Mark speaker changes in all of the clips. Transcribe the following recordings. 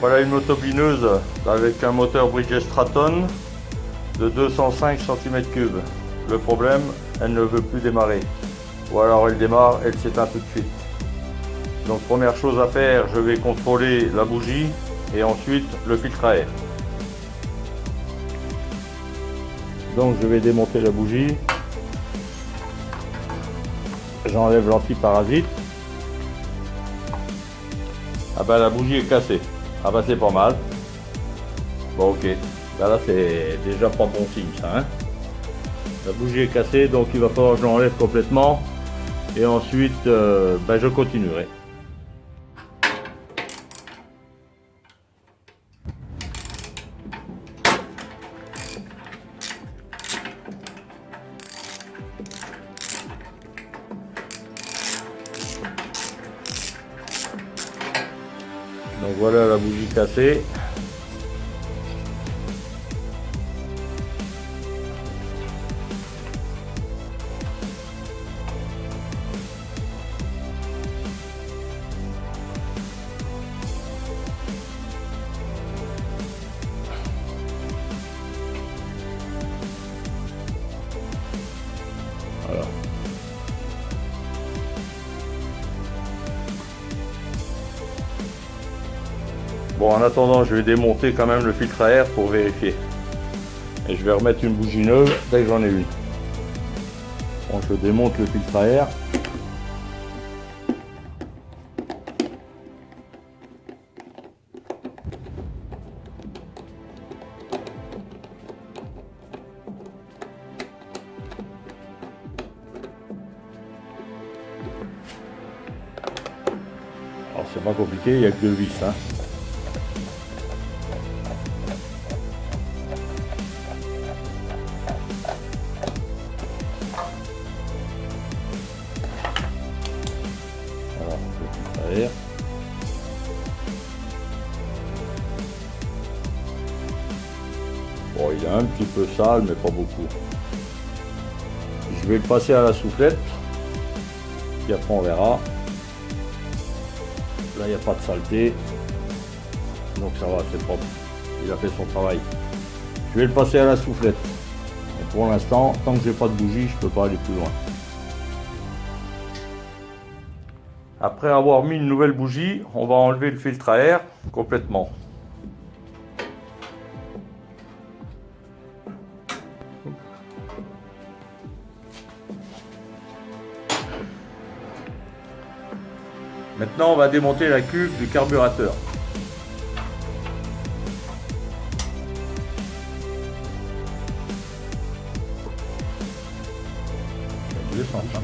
Speaker 1: Voilà une motobineuse avec un moteur Bridge Stratton de 205 cm3. Le problème, elle ne veut plus démarrer. Ou alors elle démarre, elle s'éteint tout de suite. Donc première chose à faire, je vais contrôler la bougie et ensuite le filtre à air. Donc je vais démonter la bougie. J'enlève l'antiparasite. Ah ben la bougie est cassée. Ah ben c'est pas mal. Bon ok. Ben là c'est déjà pas bon signe ça. Hein, la bougie est cassée, donc il va falloir que je l'enlève complètement. Et ensuite ben je continuerai. Donc voilà la bougie cassée. Voilà. Bon, en attendant, je vais démonter quand même le filtre à air pour vérifier. Et je vais remettre une bougie neuve dès que j'en ai une. Bon, je démonte le filtre à air. Alors c'est pas compliqué, il n'y a que deux vis. Hein. Alors, le filtre à air. Bon, il est un petit peu sale, mais pas beaucoup. Je vais le passer à la soufflette. Et après on verra. Là, il n'y a pas de saleté. Donc ça va, c'est propre. Il a fait son travail. Je vais le passer à la soufflette. Et pour l'instant, tant que j'ai pas de bougie, je peux pas aller plus loin. Après avoir mis une nouvelle bougie, on va enlever le filtre à air complètement. Maintenant, on va démonter la cuve du carburateur. C'est 200, hein.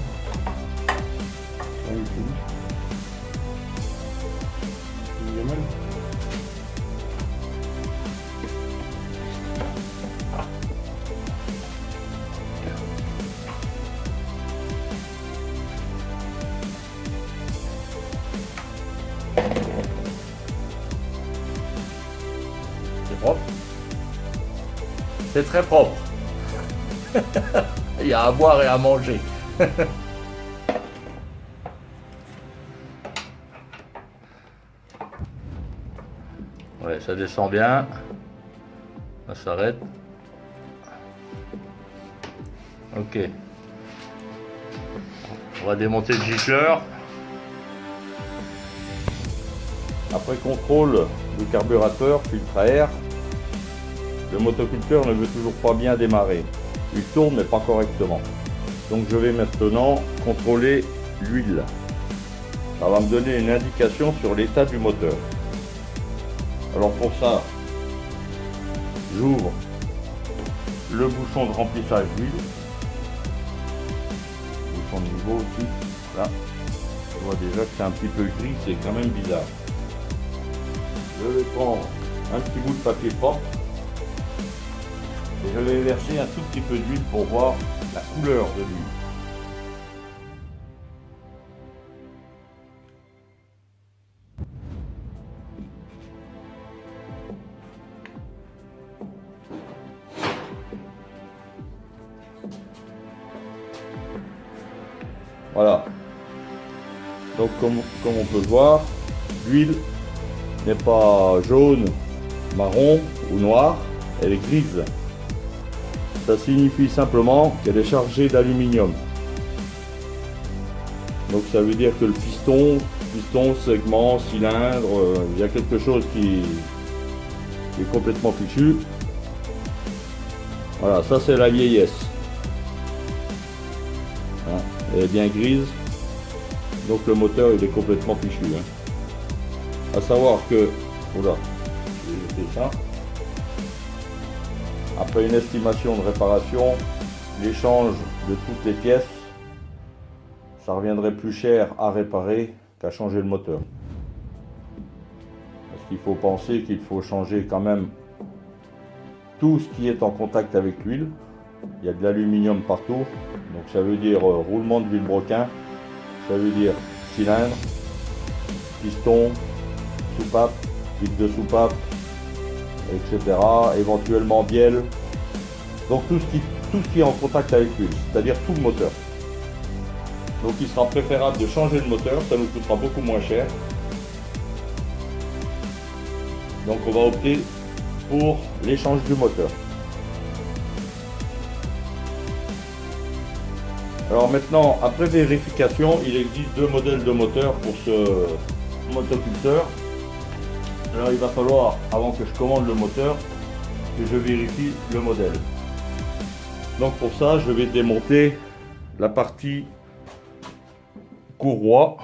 Speaker 1: C'est propre. C'est très propre. Il y a à boire et à manger. Ouais, ça descend bien. Ça s'arrête. Ok. On va démonter le gicleur. Après contrôle du carburateur, filtre à air, le motoculteur ne veut toujours pas bien démarrer. Il tourne mais pas correctement. Donc je vais maintenant contrôler l'huile. Ça va me donner une indication sur l'état du moteur. Alors pour ça, j'ouvre le bouchon de remplissage d'huile. Bouchon de niveau aussi. Là, je vois déjà que c'est un petit peu gris, c'est quand même bizarre. Je vais prendre un petit bout de papier propre et je vais verser un tout petit peu d'huile pour voir la couleur de l'huile. Voilà. Donc comme on peut le voir, l'huile n'est pas jaune, marron ou noire, elle est grise. Ça signifie simplement qu'elle est chargée d'aluminium. Donc ça veut dire que le piston, segment, cylindre, il y a quelque chose qui est complètement fichu. Voilà, ça c'est la vieillesse. Voilà, elle est bien grise. Donc le moteur il est complètement fichu. Hein. À savoir que, oula, je vais jeter ça. Après une estimation de réparation, l'échange de toutes les pièces, ça reviendrait plus cher à réparer qu'à changer le moteur. Parce qu'il faut penser qu'il faut changer quand même tout ce qui est en contact avec l'huile. Il y a de l'aluminium partout, donc ça veut dire roulement de vilebrequin, ça veut dire cylindre, piston, soupape, vide de soupape, etc. Éventuellement bielle. Donc tout ce qui est en contact avec l'huile, c'est-à-dire tout le moteur. Donc il sera préférable de changer le moteur, ça nous coûtera beaucoup moins cher. Donc on va opter pour l'échange du moteur. Alors maintenant, après vérification, il existe deux modèles de moteur pour ce motoculteur. Alors il va falloir, avant que je commande le moteur, que je vérifie le modèle. Donc pour ça, je vais démonter la partie courroie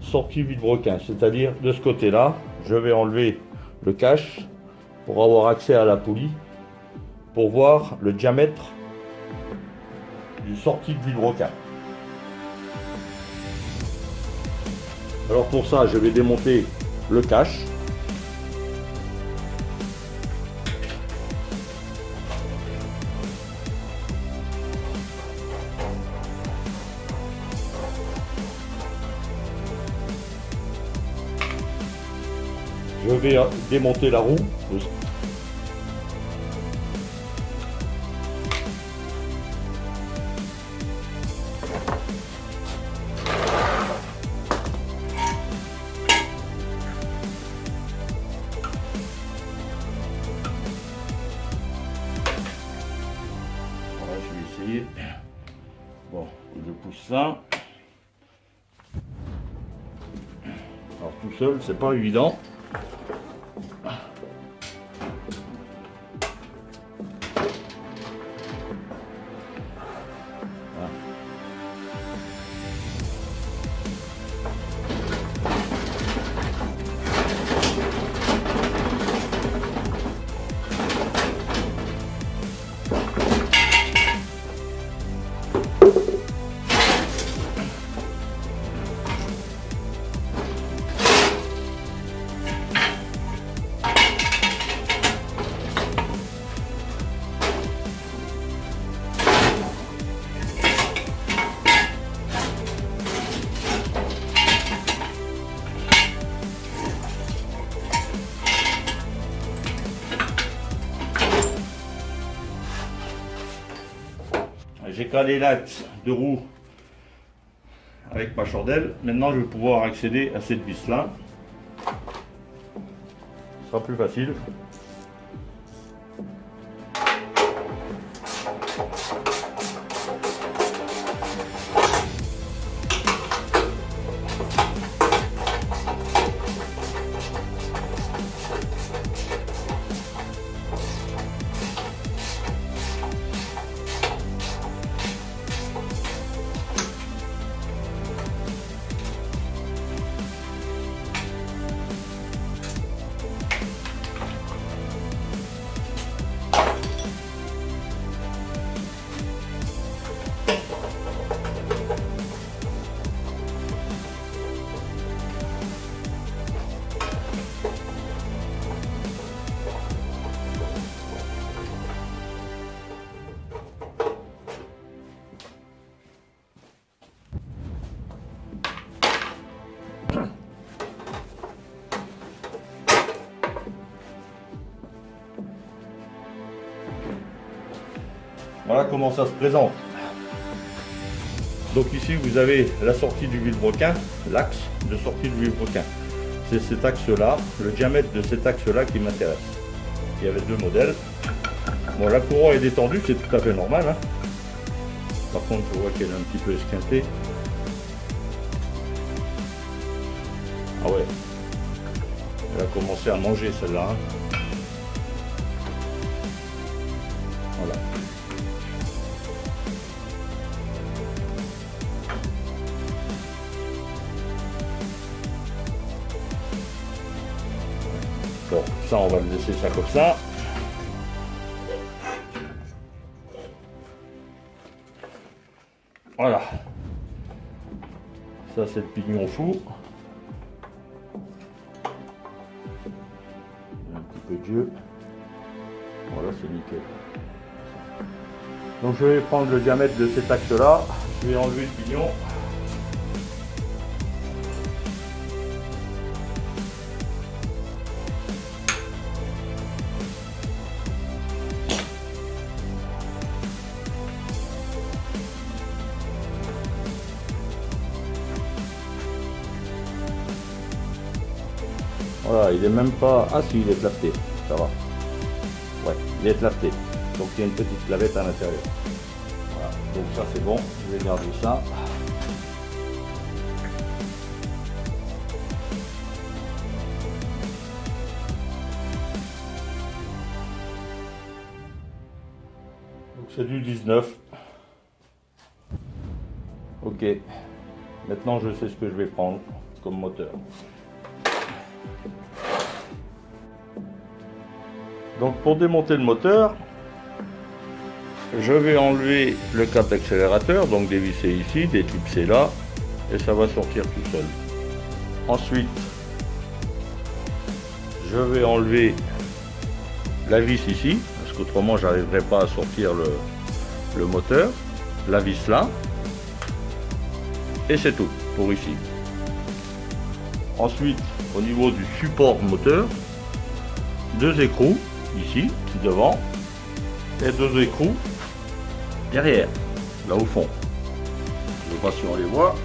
Speaker 1: sortie vilebrequin, c'est-à-dire de ce côté-là, je vais enlever le cache pour avoir accès à la poulie, pour voir le diamètre du sortie de vilebrequin. Alors pour ça, je vais démonter le cache. Je vais démonter la roue. Voilà, je vais essayer. Bon, je pousse ça. Alors tout seul, c'est pas évident. J'ai calé l'axe de roue avec ma chandelle. Maintenant, je vais pouvoir accéder à cette vis-là. Ce sera plus facile. Voilà comment ça se présente. Donc ici vous avez la sortie du vilebrequin, l'axe de sortie du vilebrequin. c'est cet axe-là, le diamètre de cet axe-là qui m'intéresse. Il y avait deux modèles. Bon, la courroie est détendue, c'est tout à fait normal, hein. Par contre, je vois qu'elle est un petit peu esquintée. Ah ouais, elle a commencé à manger celle-là, hein. Voilà. Bon, ça on va le laisser ça comme ça. Voilà. Ça c'est le pignon fou. Un petit peu de jeu. Voilà, c'est nickel. Donc je vais prendre le diamètre de cet axe là. Je vais enlever le pignon. Voilà, il est même pas... Ah si, il est claveté, ça va. Ouais, il est claveté. Donc il y a une petite clavette à l'intérieur. Voilà, donc ça c'est bon, je vais garder ça. Donc c'est du 19. Ok, maintenant je sais ce que je vais prendre comme moteur. Donc pour démonter le moteur, je vais enlever le cap d'accélérateur, donc dévisser ici, déclipser là, et ça va sortir tout seul. Ensuite, je vais enlever la vis ici, parce qu'autrement j'arriverai pas à sortir le moteur, la vis là, et c'est tout pour ici. Ensuite, au niveau du support moteur, deux écrous ici, devant, et deux écrous derrière, là au fond. Je ne sais pas si on les voit.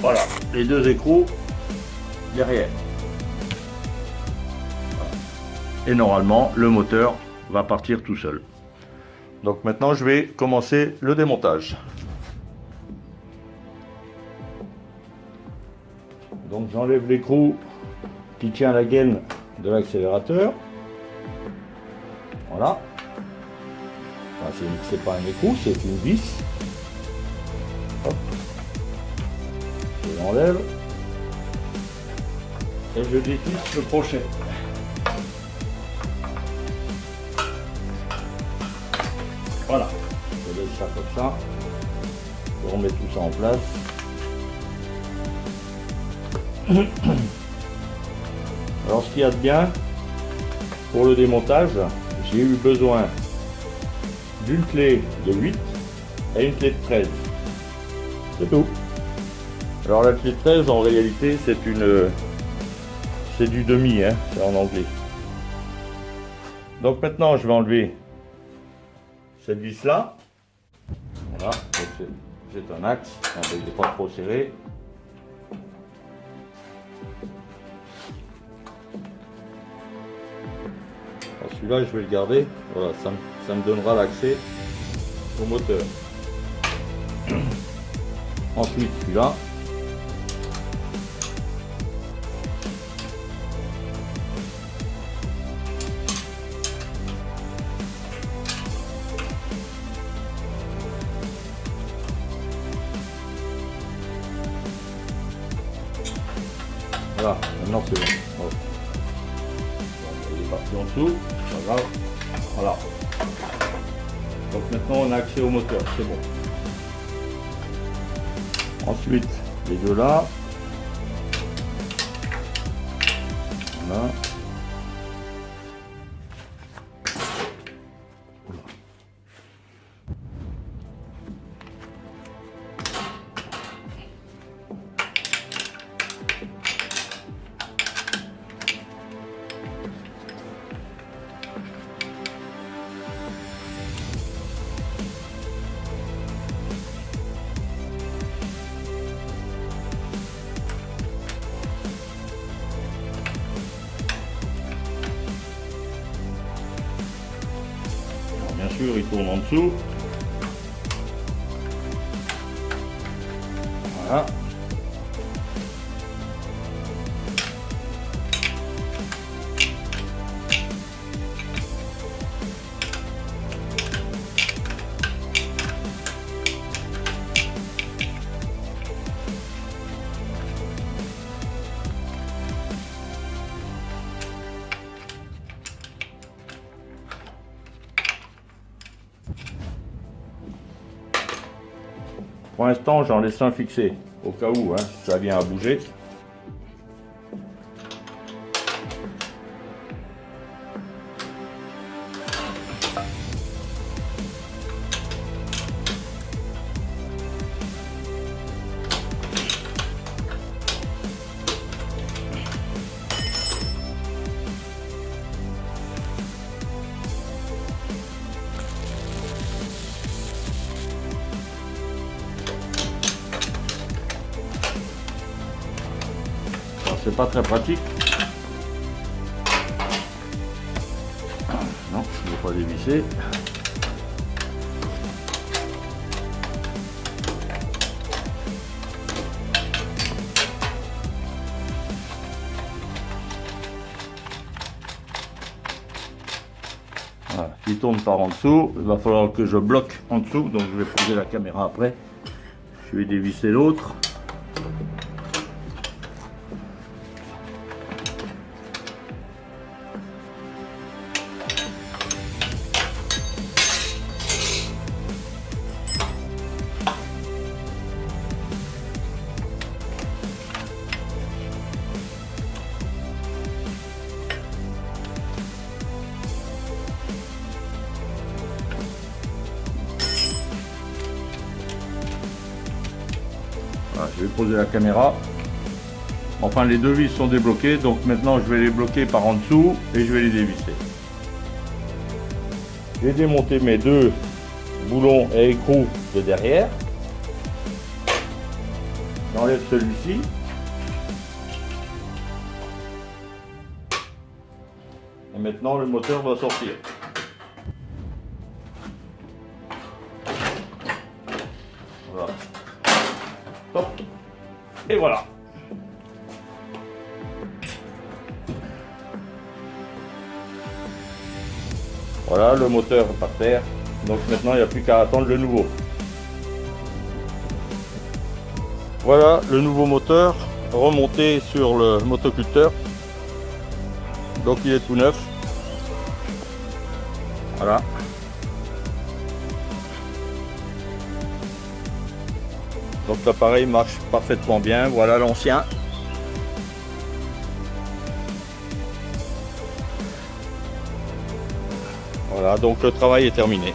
Speaker 1: Voilà, les deux écrous derrière. Voilà. Et normalement, le moteur va partir tout seul. Donc maintenant, je vais commencer le démontage. Donc j'enlève l'écrou qui tient la gaine de l'accélérateur. Voilà. Enfin, c'est pas un écrou, c'est une vis. Hop. Je l'enlève. Et je dévisse le crochet. Voilà. Je laisse ça comme ça. Je remets tout ça en place. Alors ce qu'il y a de bien pour le démontage, j'ai eu besoin d'une clé de 8 et une clé de 13. C'est tout. Alors la clé de 13 en réalité c'est du demi, hein, c'est en anglais. Donc maintenant je vais enlever cette vis là. Voilà, c'est un axe, il n'est pas trop serré. Celui-là, je vais le garder. Voilà, ça me donnera l'accès au moteur. Ensuite, celui-là. Voilà, maintenant c'est bon. Bon, il est parti en dessous. Pas grave. Voilà. Donc maintenant on a accès au moteur, c'est bon. Ensuite, les deux là. Voilà. sûr il tourne en dessous. Voilà. Pour l'instant, j'en laisse un fixé, au cas où, hein, si ça vient à bouger. C'est pas très pratique. Non, je ne vais pas dévisser. Voilà, il tourne par en dessous. Il va falloir que je bloque en dessous, donc je vais poser la caméra après. Je vais dévisser l'autre. Voilà, je vais poser la caméra. Enfin, les deux vis sont débloquées, donc maintenant je vais les bloquer par en dessous et je vais les dévisser. J'ai démonté mes deux boulons et écrous de derrière. J'enlève celui-ci. Et maintenant le moteur va sortir. Voilà. Hop. Et voilà. Voilà, le moteur est par terre. Donc maintenant il n'y a plus qu'à attendre le nouveau. Voilà le nouveau moteur remonté sur le motoculteur. Donc il est tout neuf. Voilà. Donc l'appareil marche parfaitement bien. Voilà l'ancien. Voilà, donc le travail est terminé.